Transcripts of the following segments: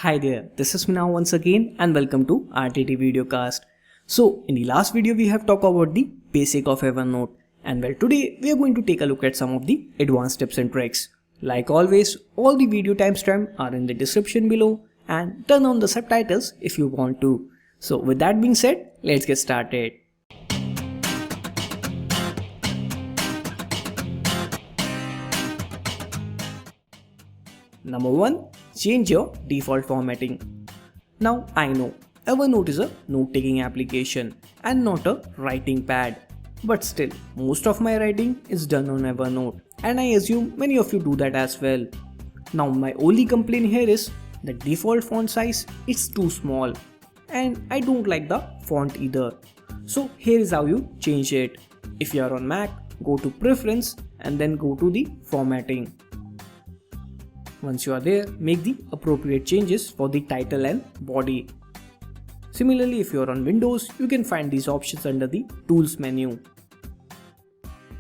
Hi there, this is Mina once again and welcome to RTT Videocast. So in the last video we have talked about the basic of Evernote, and well, today we are going to take a look at some of the advanced tips and tricks. Like always, all the video timestamps are in the description below and turn on the subtitles if you want to. So with that being said, let's get started. Number 1. Change your default formatting. Now I know Evernote is a note-taking application and not a writing pad. But still, most of my writing is done on Evernote and I assume many of you do that as well. Now my only complaint here is the default font size is too small and I don't like the font either. So here is how you change it. If you are on Mac, go to Preference and then go to the Formatting. Once you are there, make the appropriate changes for the title and body. Similarly, if you are on Windows, you can find these options under the Tools menu.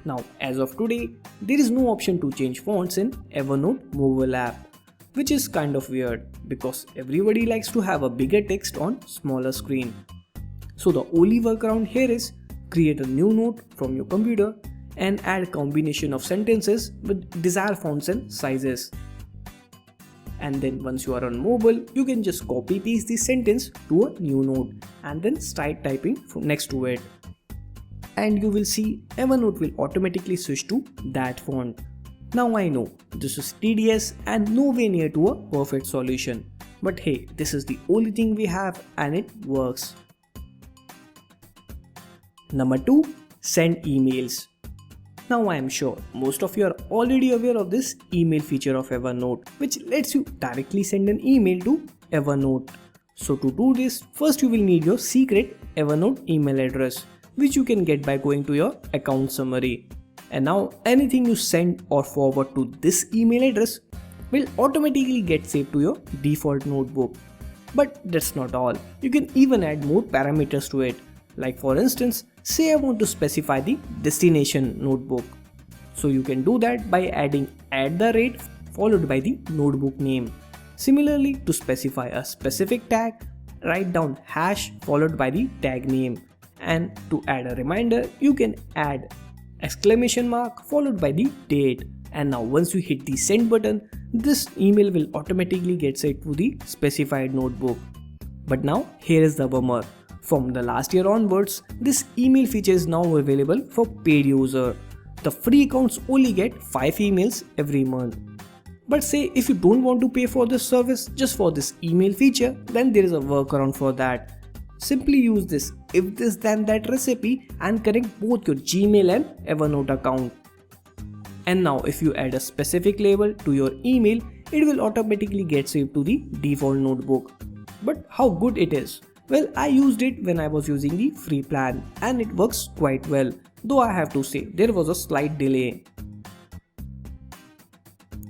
Now, as of today, there is no option to change fonts in Evernote mobile app, which is kind of weird because everybody likes to have a bigger text on smaller screen. So the only workaround here is create a new note from your computer and add a combination of sentences with desired fonts and sizes. And then once you are on mobile, you can just copy paste the sentence to a new note and then start typing next to it. And you will see Evernote will automatically switch to that font. Now I know this is tedious and nowhere near to a perfect solution. But hey, this is the only thing we have and it works. Number 2. Send emails. Now I am sure most of you are already aware of this email feature of Evernote, which lets you directly send an email to Evernote. So to do this, first you will need your secret Evernote email address, which you can get by going to your account summary. And now anything you send or forward to this email address will automatically get saved to your default notebook. But that's not all. You can even add more parameters to it. Like for instance, say I want to specify the destination notebook. So you can do that by adding @ followed by the notebook name. Similarly, to specify a specific tag, write down # followed by the tag name. And to add a reminder, you can add ! followed by the date. And now once you hit the send button, this email will automatically get sent to the specified notebook. But now here is the bummer. From the last year onwards, this email feature is now available for paid user. The free accounts only get 5 emails every month. But say if you don't want to pay for this service just for this email feature, then there is a workaround for that. Simply use this if this then that recipe and connect both your Gmail and Evernote account. And now if you add a specific label to your email, it will automatically get saved to the default notebook. But how good it is? Well, I used it when I was using the free plan and it works quite well, though I have to say there was a slight delay.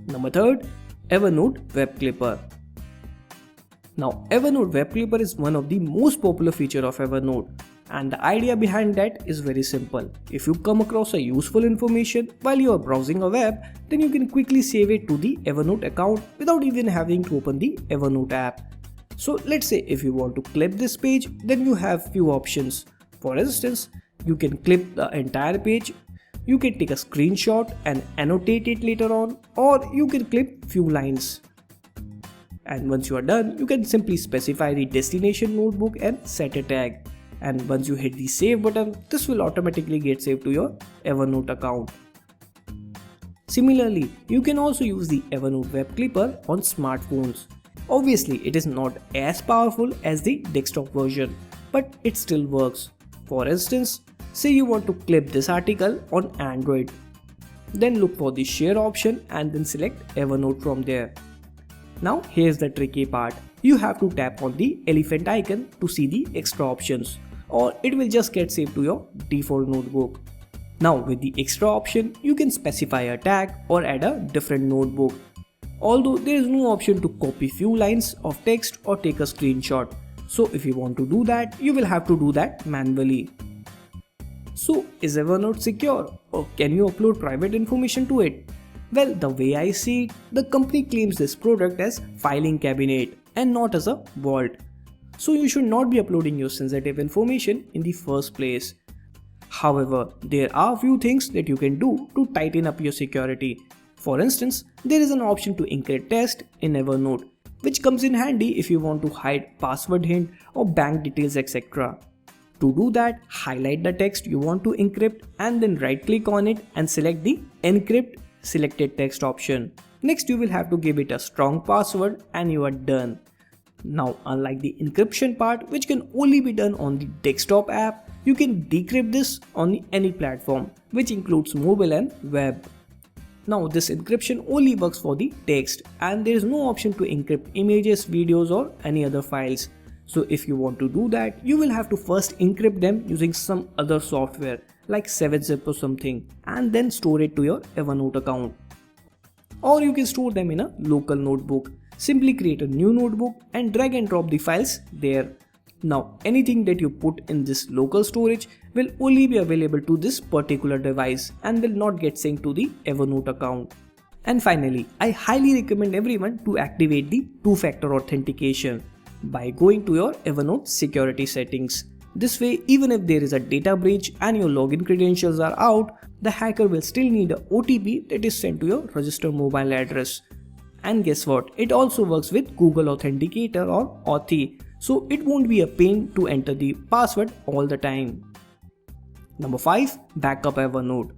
Number 3. Evernote Web Clipper. Now Evernote Web Clipper is one of the most popular features of Evernote, and the idea behind that is very simple. If you come across a useful information while you are browsing a web, then you can quickly save it to the Evernote account without even having to open the Evernote app. So let's say if you want to clip this page, then you have few options. For instance, you can clip the entire page, you can take a screenshot and annotate it later on, or you can clip few lines. And once you are done, you can simply specify the destination notebook and set a tag. And once you hit the save button, this will automatically get saved to your Evernote account. Similarly, you can also use the Evernote Web Clipper on smartphones. Obviously, it is not as powerful as the desktop version, but it still works. For instance, say you want to clip this article on Android. Then look for the share option and then select Evernote from there. Now here's the tricky part. You have to tap on the elephant icon to see the extra options, or it will just get saved to your default notebook. Now with the extra option, you can specify a tag or add a different notebook. Although there is no option to copy few lines of text or take a screenshot. So if you want to do that, you will have to do that manually. So is Evernote secure, or can you upload private information to it? Well, the way I see it, the company claims this product as filing cabinet and not as a vault. So you should not be uploading your sensitive information in the first place. However, there are few things that you can do to tighten up your security. For instance, there is an option to encrypt text in Evernote, which comes in handy if you want to hide password hint or bank details, etc. To do that, highlight the text you want to encrypt and then right click on it and select the encrypt selected text option. Next, you will have to give it a strong password and you are done. Now, unlike the encryption part, which can only be done on the desktop app, you can decrypt this on any platform, which includes mobile and web. Now, this encryption only works for the text and there is no option to encrypt images, videos or any other files. So if you want to do that, you will have to first encrypt them using some other software like 7-Zip or something and then store it to your Evernote account. Or you can store them in a local notebook. Simply create a new notebook and drag and drop the files there. Now, anything that you put in this local storage will only be available to this particular device and will not get synced to the Evernote account. And finally, I highly recommend everyone to activate the two-factor authentication by going to your Evernote security settings. This way, even if there is a data breach and your login credentials are out, the hacker will still need a OTP that is sent to your registered mobile address. And guess what? It also works with Google Authenticator or Authy, so it won't be a pain to enter the password all the time. Number 5. Backup Evernote.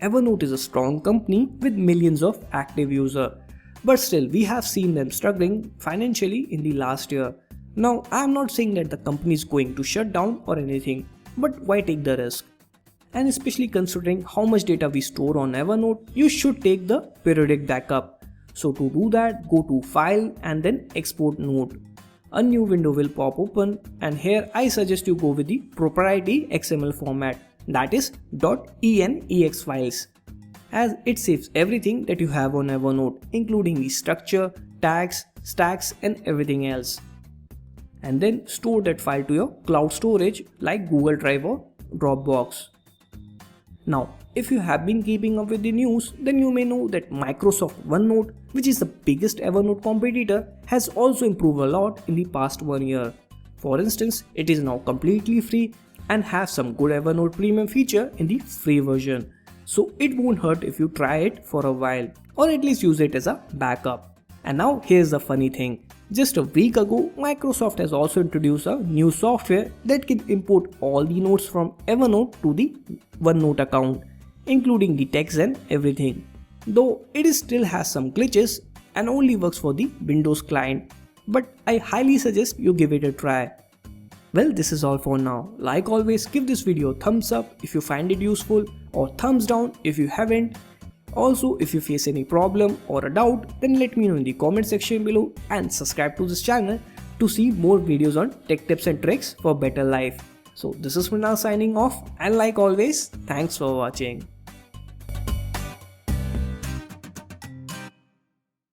Evernote is a strong company with millions of active users, but still we have seen them struggling financially in the last year. Now, I am not saying that the company is going to shut down or anything, but why take the risk? And especially considering how much data we store on Evernote, you should take the periodic backup. So to do that, go to File and then Export Note. A new window will pop open and here I suggest you go with the proprietary XML format, that is .enex files, as it saves everything that you have on Evernote, including the structure, tags, stacks and everything else. And then store that file to your cloud storage like Google Drive or Dropbox. Now, if you have been keeping up with the news, then you may know that Microsoft OneNote, which is the biggest Evernote competitor, has also improved a lot in the past 1 year. For instance, it is now completely free and has some good Evernote premium feature in the free version. So it won't hurt if you try it for a while or at least use it as a backup. And now here's the funny thing. Just a week ago, Microsoft has also introduced a new software that can import all the notes from Evernote to the OneNote account, including the text and everything. Though it still has some glitches and only works for the Windows client, but I highly suggest you give it a try. Well, this is all for now. Like always, give this video a thumbs up if you find it useful or thumbs down if you haven't. Also, if you face any problem or a doubt, then let me know in the comment section below and subscribe to this channel to see more videos on tech tips and tricks for better life. So this is Mrinal signing off and like always, thanks for watching.